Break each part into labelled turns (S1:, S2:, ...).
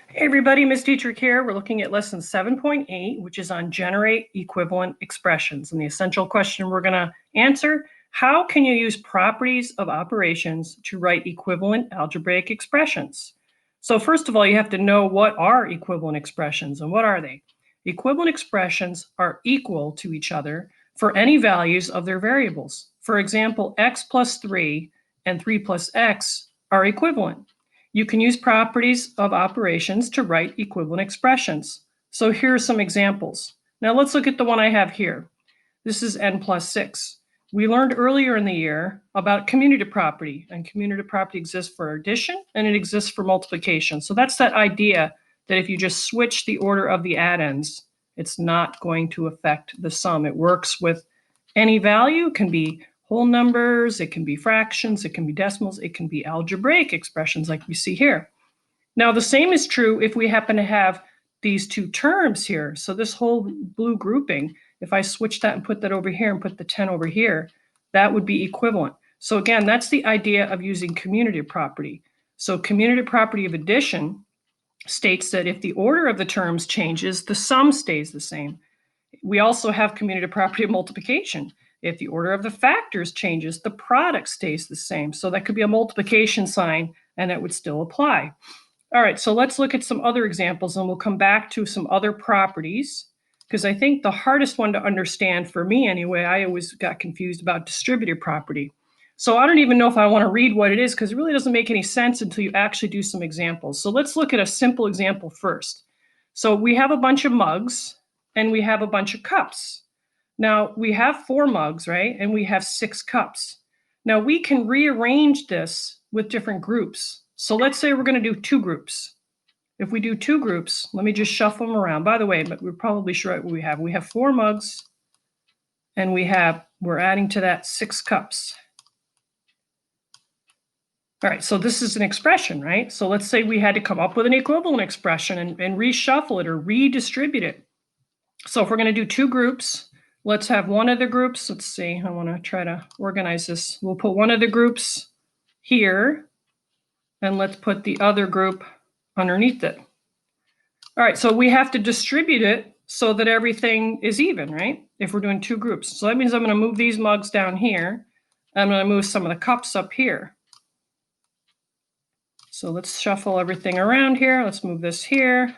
S1: Hey everybody, Ms. Dietrich here. We're looking at lesson 7.8, which is on generate equivalent expressions. And the essential question we're going to answer, how can you use properties of operations to write equivalent algebraic expressions? So first of all, you have to know what are equivalent expressions and what are they? Equivalent expressions are equal to each other for any values of their variables. For example, x plus 3 and 3 plus x are equivalent. You can use properties of operations to write equivalent expressions. So here are some examples. Now let's look at the one I have here. This is n plus 6. We learned earlier in the year about commutative property, and commutative property exists for addition and it exists for multiplication. So that's that idea that if you just switch the order of the addends, it's not going to affect the sum. It works with any value. It can be whole numbers, it can be fractions, it can be decimals, it can be algebraic expressions like we see here. Now the same is true if we happen to have these two terms here. So this whole blue grouping, if I switch that and put that over here and put the 10 over here, that would be equivalent. So again, that's the idea of using commutative property. So commutative property of addition states that if the order of the terms changes, the sum stays the same. We also have commutative property of multiplication. If the order of the factors changes, the product stays the same. So that could be a multiplication sign and it would still apply. All right, so let's look at some other examples and we'll come back to some other properties because I think the hardest one to understand for me anyway, I always got confused about distributive property. So I don't even know if I want to read what it is because it really doesn't make any sense until you actually do some examples. So let's look at a simple example first. So we have a bunch of mugs and we have a bunch of cups. Now we have 4 mugs, right? And we have 6 cups. Now we can rearrange this with different groups. So let's say we're going to do 2 groups. If we do 2 groups, let me just shuffle them around. By the way, but we're probably sure what we have. We have 4 mugs and we're adding to that 6 cups. All right, so this is an expression, right? So let's say we had to come up with an equivalent expression and reshuffle it or redistribute it. So if we're going to do 2 groups, let's have one of the groups. Let's see, I want to try to organize this. We'll put one of the groups here, and let's put the other group underneath it. All right, so we have to distribute it so that everything is even, right? If we're doing 2 groups. So that means I'm going to move these mugs down here. I'm going to move some of the cups up here. So let's shuffle everything around here. Let's move this here,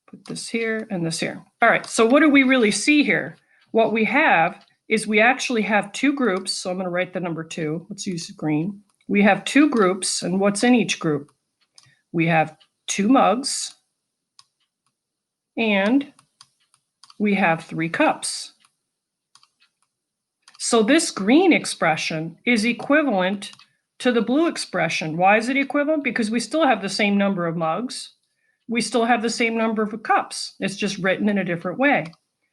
S1: put this here and this here. All right, so what do we really see here? What we have is we actually have 2 groups. So I'm going to write the number 2. Let's use green. We have 2 groups, and what's in each group? We have 2 mugs, and we have 3 cups. So this green expression is equivalent to the blue expression. Why is it equivalent? Because we still have the same number of mugs. We still have the same number of cups. It's just written in a different way.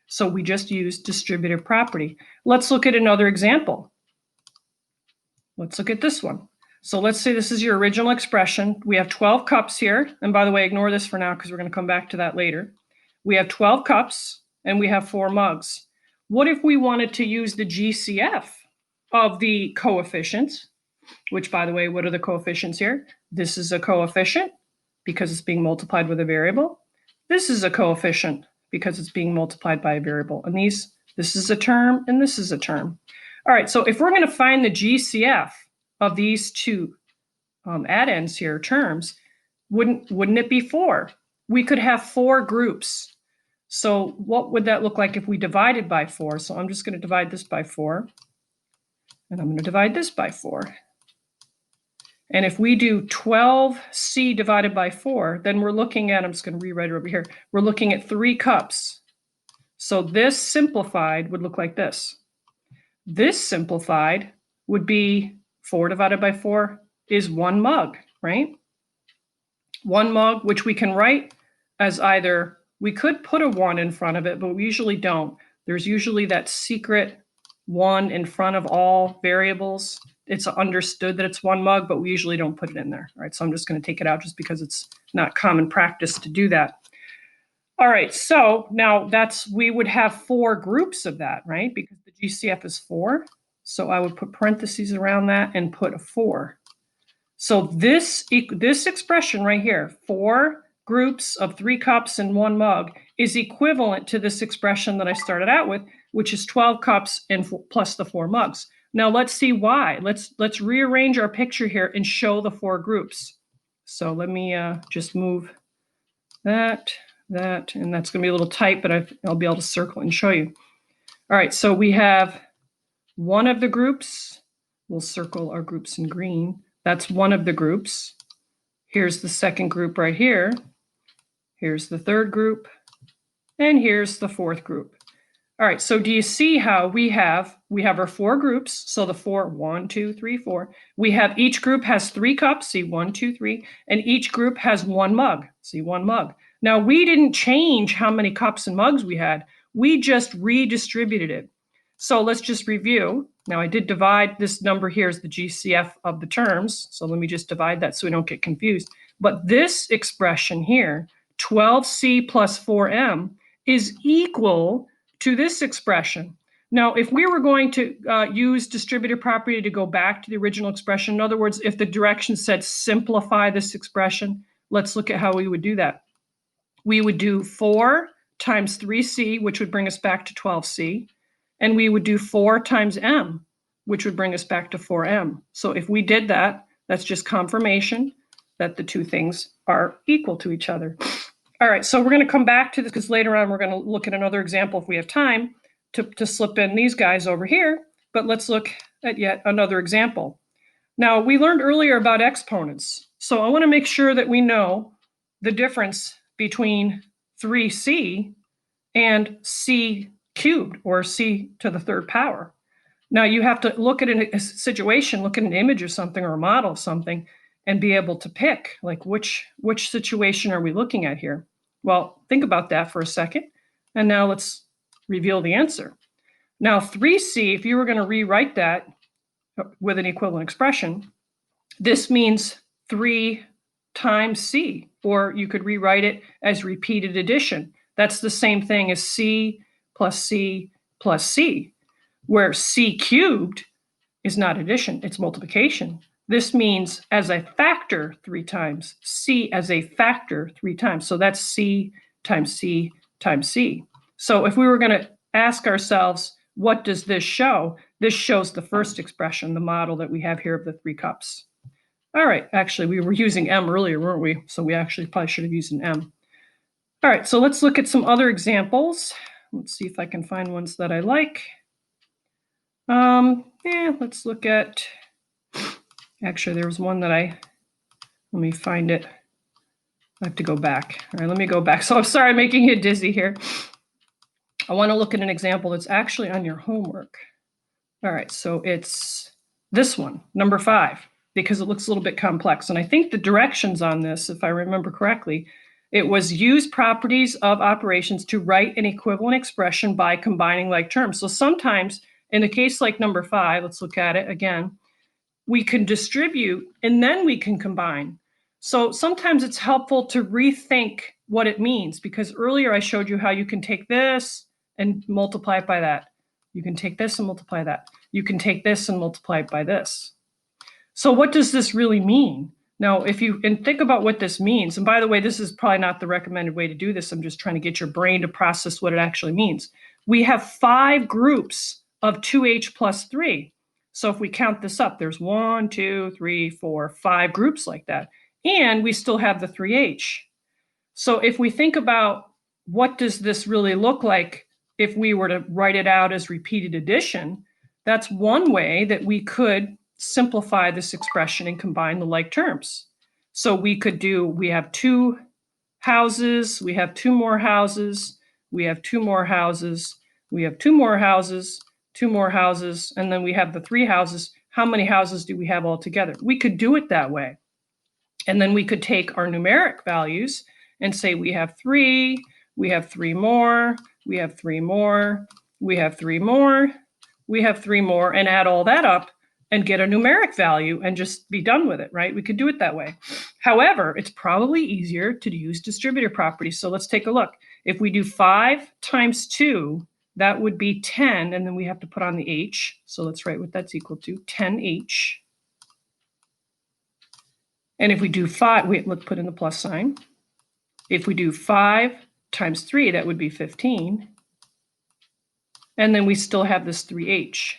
S1: So we just use distributive property. Let's look at another example. Let's look at this one. So let's say this is your original expression. We have 12 cups here. And by the way, ignore this for now because we're going to come back to that later. We have 12 cups and we have 4 mugs. What if we wanted to use the GCF of the coefficients? Which, by the way, what are the coefficients here? This is a coefficient because it's being multiplied with a variable. This is a coefficient because it's being multiplied by a variable. And this is a term and this is a term. All right, so if we're going to find the GCF of these 2 addends here, terms, wouldn't it be 4? We could have 4 groups. So what would that look like if we divided by 4? So I'm just going to divide this by 4. And I'm going to divide this by 4. And if we do 12c divided by 4, then we're looking at, I'm just going to rewrite it over here, we're looking at 3 cups. So this simplified would look like this. This simplified would be 4 divided by 4 is 1 mug, right? 1 mug, which we can write as either, we could put a 1 in front of it, but we usually don't. There's usually that secret 1 in front of all variables. It's understood that it's 1 mug, but we usually don't put it in there. All right, so I'm just going to take it out just because it's not common practice to do that. All right, so now we would have 4 groups of that, right? Because the GCF is 4. So I would put parentheses around that and put a 4. So this expression right here, 4 groups of 3 cups and 1 mug, is equivalent to this expression that I started out with, which is 12 cups and plus the 4 mugs. Now let's see why. Let's rearrange our picture here and show the 4 groups. So let me just move that, and that's going to be a little tight, but I'll be able to circle and show you. All right, so we have one of the groups. We'll circle our groups in green. That's one of the groups. Here's the second group right here. Here's the third group. And here's the fourth group. All right, so do you see how we have our 4 groups? So the 4, 1, 2, 3, 4. We have each group has 3 cups, see 1, 2, 3, and each group has 1 mug, see 1 mug. Now we didn't change how many cups and mugs we had. We just redistributed it. So let's just review. Now I did divide this number here as the GCF of the terms. So let me just divide that so we don't get confused. But this expression here, 12C plus 4M, is equal to this expression. Now, if we were going to use distributive property to go back to the original expression, in other words, if the direction said simplify this expression, let's look at how we would do that. We would do 4 times 3C, which would bring us back to 12C, and we would do 4 times M, which would bring us back to 4M. So if we did that, that's just confirmation that the two things are equal to each other. All right, so we're going to come back to this because later on we're going to look at another example if we have time to slip in these guys over here. But let's look at yet another example. Now, we learned earlier about exponents. So I want to make sure that we know the difference between 3C and C cubed, or C to the third power. Now, you have to look at a situation, look at an image or something or a model of something, and be able to pick, like, which situation are we looking at here? Well, think about that for a second. And now let's reveal the answer. Now, 3C, if you were going to rewrite that with an equivalent expression, this means 3 times C, or you could rewrite it as repeated addition. That's the same thing as C plus C plus C, where C cubed is not addition, it's multiplication. This means as a factor 3 times, C as a factor 3 times. So that's C times C times C. So if we were going to ask ourselves, what does this show? This shows the first expression, the model that we have here of the 3 cups. All right, actually, we were using M earlier, weren't we? So we actually probably should have used an M. All right, so let's look at some other examples. Let's see if I can find ones that I like. Let's look at, actually, there was one that let me find it. I have to go back. All right, let me go back. So I'm sorry, I'm making you dizzy here. I want to look at an example that's actually on your homework. All right, so it's this one, number 5, because it looks a little bit complex. And I think the directions on this, if I remember correctly, it was use properties of operations to write an equivalent expression by combining like terms. So sometimes in a case like number 5, let's look at it again, we can distribute and then we can combine. So sometimes it's helpful to rethink what it means, because earlier I showed you how you can take this and multiply it by that. You can take this and multiply that. You can take this and multiply it by this. So what does this really mean? Now, if you think about what this means, and by the way, this is probably not the recommended way to do this. I'm just trying to get your brain to process what it actually means. We have 5 groups of 2H plus 3. So if we count this up, there's 1, 2, 3, 4, 5 groups like that. And we still have the 3H. So if we think about what does this really look like if we were to write it out as repeated addition, that's one way that we could simplify this expression and combine the like terms. So we could do, we have 2 houses, we have 2 more houses, we have 2 more houses, we have 2 more houses, 2 more houses, and then we have the 3 houses. How many houses do we have altogether? We could do it that way. And then we could take our numeric values and say we have 3, we have 3 more, we have 3 more, we have 3 more, we have 3 more, and add all that up and get a numeric value and just be done with it, right? We could do it that way. However, it's probably easier to use distributor properties. So let's take a look. If we do 5 times 2, that would be 10, and then we have to put on the H. So let's write what that's equal to, 10H. And if we do 5, let's put in the plus sign. If we do 5 times 3, that would be 15. And then we still have this 3H,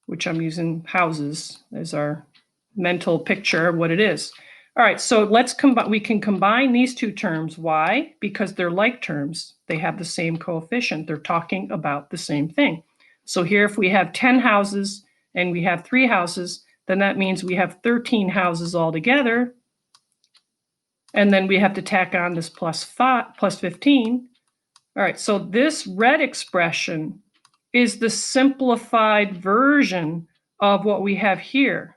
S1: which I'm using houses as our mental picture of what it is. All right, so we can combine these two terms. Why? Because they're like terms. They have the same coefficient. They're talking about the same thing. So here, if we have 10 houses and we have 3 houses, then that means we have 13 houses altogether. And then we have to tack on this plus 15. All right, so this red expression is the simplified version of what we have here.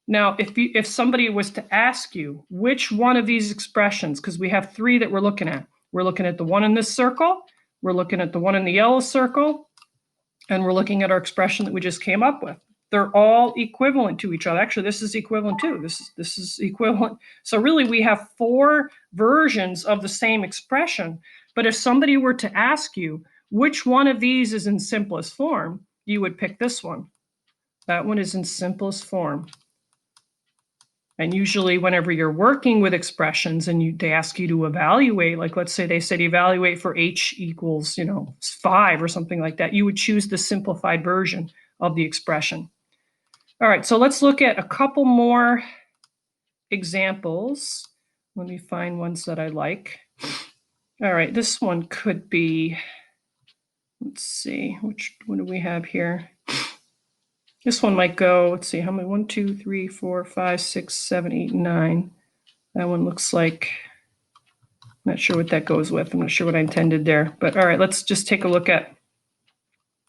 S1: Now, if somebody was to ask you which one of these expressions, because we have 3 that we're looking at the one in this circle, we're looking at the one in the yellow circle, and we're looking at our expression that we just came up with. They're all equivalent to each other. Actually, this is equivalent too. This is equivalent. So really, we have 4 versions of the same expression. But if somebody were to ask you which one of these is in simplest form, you would pick this one. That one is in simplest form. And usually whenever you're working with expressions and they ask you to evaluate, like let's say they said evaluate for h equals 5 or something like that, you would choose the simplified version of the expression. All right, so let's look at a couple more examples. Let me find ones that I like. All right, this one could be, let's see, what do we have here? This one might go, let's see, how many? 1, 2, 3, 4, 5, 6, 7, 8, 9. That one looks like, I'm not sure what that goes with. I'm not sure what I intended there. But all right, let's just take a look at,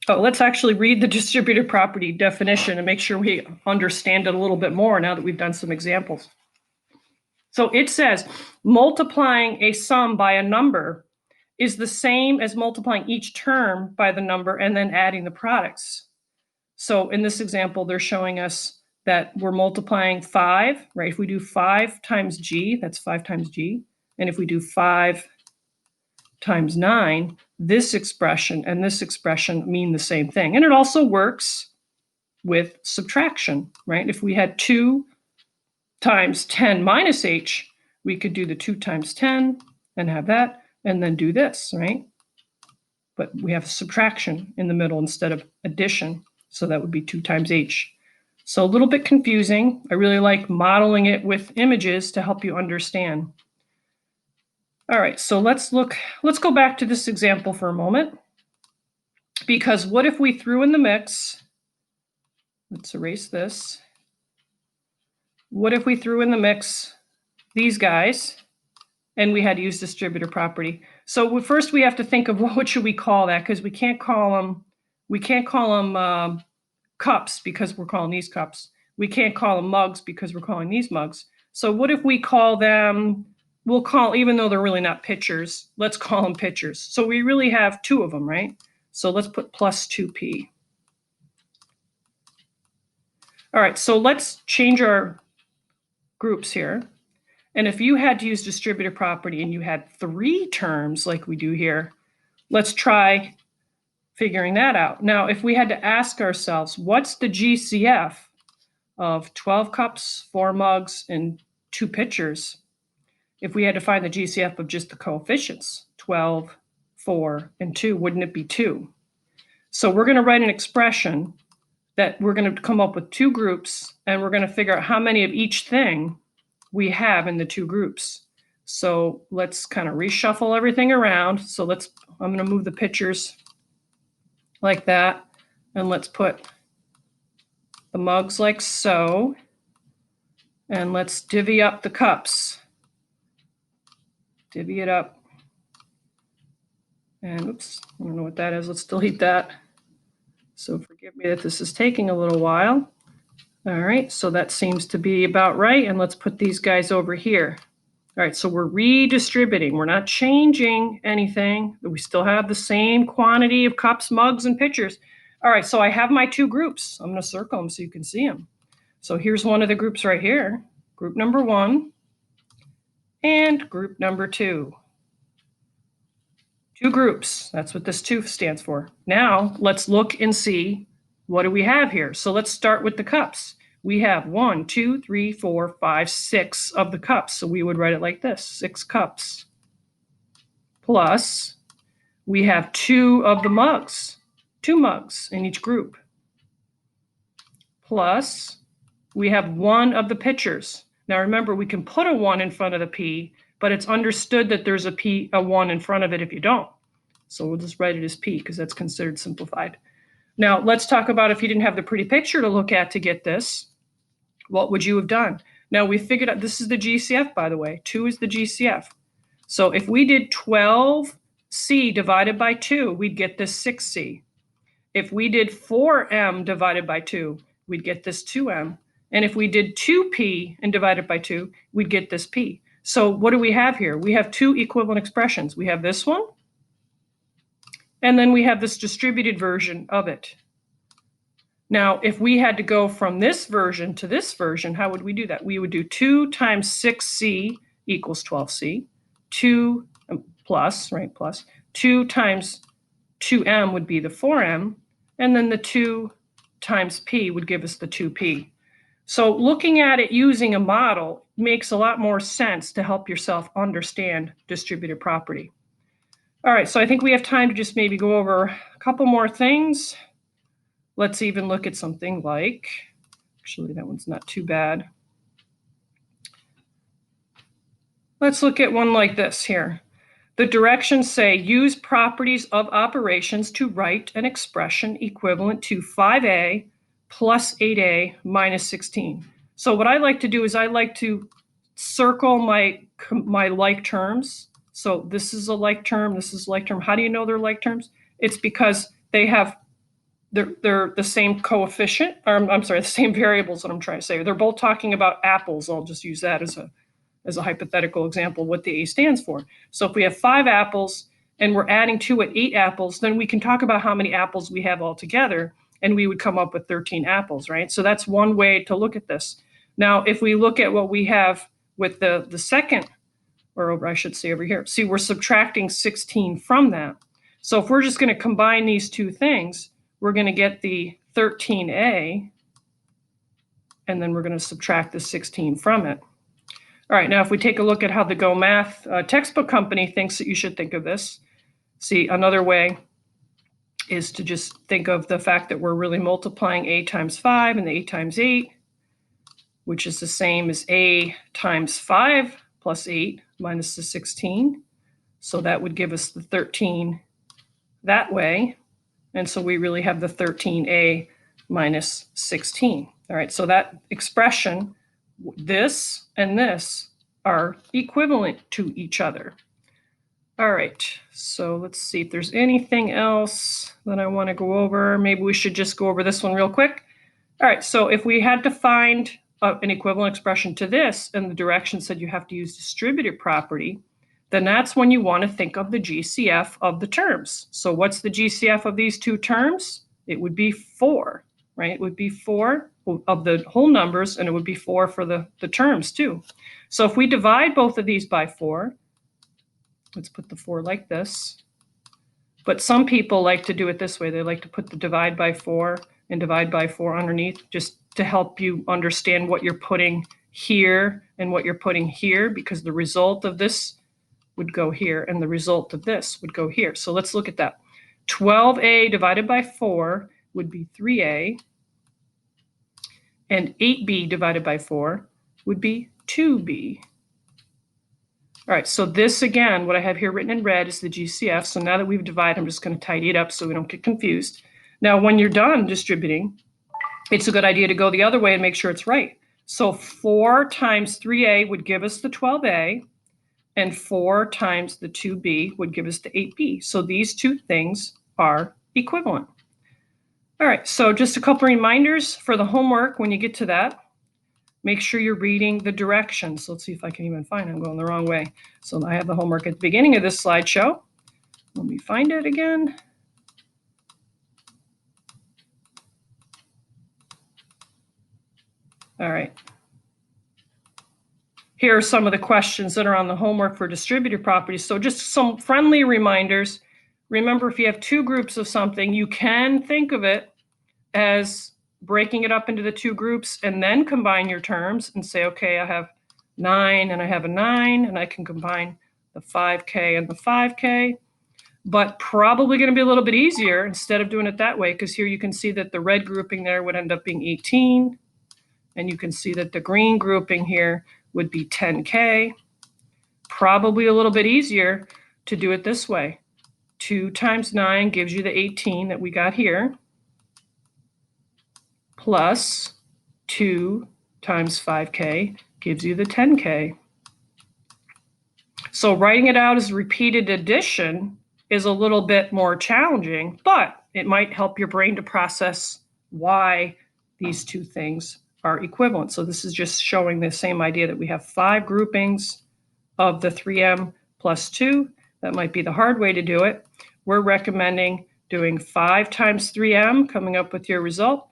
S1: let's actually read the distributive property definition and make sure we understand it a little bit more now that we've done some examples. So it says, multiplying a sum by a number is the same as multiplying each term by the number and then adding the products. So in this example, they're showing us that we're multiplying 5, right? If we do 5 times g, that's 5 times g. And if we do 5 times 9, this expression and this expression mean the same thing. And it also works with subtraction, right? If we had 2 times 10 minus h, we could do the 2 times 10 and have that, and then do this, right? But we have subtraction in the middle instead of addition. So that would be 2 times h. So a little bit confusing. I really like modeling it with images to help you understand. All right, so let's go back to this example for a moment. Because what if we threw in the mix, let's erase this. What if we threw in the mix these guys and we had to use distributor property? So first we have to think of what should we call that, because we can't call them cups because we're calling these cups. We can't call them mugs because we're calling these mugs. So what if we call them, even though they're really not pitchers, let's call them pitchers. So we really have 2 of them, right? So let's put plus 2p. All right, so let's change our groups here. And if you had to use distributive property and you had 3 terms like we do here, let's try figuring that out. Now, if we had to ask ourselves, what's the GCF of 12 cups, 4 mugs, and 2 pitchers? If we had to find the GCF of just the coefficients, 12, 4, and 2, wouldn't it be 2? So we're going to write an expression that we're going to come up with 2 groups, and we're going to figure out how many of each thing we have in the 2 groups. So let's kind of reshuffle everything around. So I'm going to move the pitchers like that, and let's put the mugs like so, and let's divvy up the cups. Divvy it up. And oops, I don't know what that is. Let's delete that. So forgive me that this is taking a little while. All right, so that seems to be about right. And let's put these guys over here. All right, so we're redistributing. We're not changing anything. We still have the same quantity of cups, mugs, and pitchers. All right, so I have my 2 groups. I'm going to circle them so you can see them. So here's one of the groups right here, group number 1 and group number 2. 2 groups, that's what this 2 stands for. Now let's look and see what do we have here. So let's start with the cups. we have 1, 2, 3, 4, 5, 6 of the cups. So we would write it like this, 6 cups. Plus, we have 2 of the mugs, 2 mugs in each group. Plus, we have 1 of the pitchers. Now remember, we can put a 1 in front of the P, but it's understood that there's a 1 in front of it if you don't. So we'll just write it as P because that's considered simplified. Now let's talk about if you didn't have the pretty picture to look at to get this, what would you have done? Now we figured out, this is the GCF, by the way. 2 is the GCF. So if we did 12C divided by 2, we'd get this 6C. If we did 4M divided by 2, we'd get this 2M. And if we did 2P and divided by 2, we'd get this P. So what do we have here? We have 2 equivalent expressions. We have this one, and then we have this distributed version of it. Now, if we had to go from this version to this version, how would we do that? We would do 2 times 6C equals 12C, 2 plus, right, plus, 2 times 2M would be the 4M, and then the 2 times P would give us the 2P. So looking at it using a model makes a lot more sense to help yourself understand distributive property. All right, so I think we have time to just maybe go over a couple more things. Let's even look at something like, actually that one's not too bad. Let's look at one like this here. The directions say use properties of operations to write an expression equivalent to 5A plus 8A minus 16. So what I like to do is I like to circle my like terms. So this is a like term, this is a like term. How do you know they're like terms? It's because they're the same coefficient, or I'm sorry, the same variables that I'm trying to say. They're both talking about apples. I'll just use that as a hypothetical example, what the A stands for. So if we have 5 apples and we're adding to it 8 apples, then we can talk about how many apples we have altogether, and we would come up with 13 apples, right? So that's one way to look at this. Now, if we look at what we have with the second, or I should say over here, see, we're subtracting 16 from that. So if we're just going to combine these two things, we're going to get the 13A, and then we're going to subtract the 16 from it. All right, now if we take a look at how the Go Math textbook company thinks that you should think of this, see, another way is to just think of the fact that we're really multiplying A times 5 and the A times 8, which is the same as A times 5 plus 8 minus the 16. So that would give us the 13 that way. And so we really have the 13A minus 16. All right, so that expression, this and this, are equivalent to each other. All right, so let's see if there's anything else that I want to go over. Maybe we should just go over this one real quick. All right, so if we had to find an equivalent expression to this, and the direction said you have to use distributive property, then that's when you want to think of the GCF of the terms. So what's the GCF of these two terms? It would be 4, right? It would be 4 of the whole numbers, and it would be 4 for the terms too. So if we divide both of these by 4, let's put the 4 like this. But some people like to do it this way. They like to put the divide by 4 and divide by 4 underneath, just to help you understand what you're putting here and what you're putting here, because the result of this would go here and the result of this would go here. So let's look at that. 12A divided by 4 would be 3A, and 8B divided by 4 would be 2B. All right, so this again, what I have here written in red is the GCF. So now that we've divided, I'm just going to tidy it up so we don't get confused. Now, when you're done distributing, it's a good idea to go the other way and make sure it's right. So 4 times 3A would give us the 12A, and 4 times the 2B would give us the 8B. So these two things are equivalent. All right, so just a couple reminders for the homework when you get to that. Make sure you're reading the directions. Let's see if I can even find it. I'm going the wrong way. So I have the homework at the beginning of this slideshow. Let me find it again. All right. Here are some of the questions that are on the homework for distributive properties. So just some friendly reminders. Remember, if you have two groups of something, you can think of it as breaking it up into the two groups, and then combine your terms and say, okay, I have 9 and I have a 9, and I can combine the 5K and the 5K. But probably going to be a little bit easier instead of doing it that way, because here you can see that the red grouping there would end up being 18. And you can see that the green grouping here would be 10K. Probably a little bit easier to do it this way. 2 times 9 gives you the 18 that we got here, plus 2 times 5K gives you the 10K. So writing it out as repeated addition is a little bit more challenging, but it might help your brain to process why these two things are equivalent. So this is just showing the same idea that we have 5 groupings of the 3m plus 2. That might be the hard way to do it. We're recommending doing 5 times 3m, coming up with your result,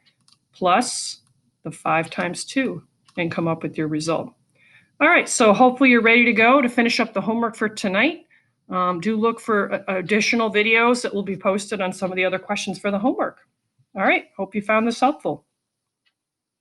S1: plus the 5 times 2, and come up with your result. All right, so hopefully you're ready to go to finish up the homework for tonight. Do look for additional videos that will be posted on some of the other questions for the homework. All right, hope you found this helpful.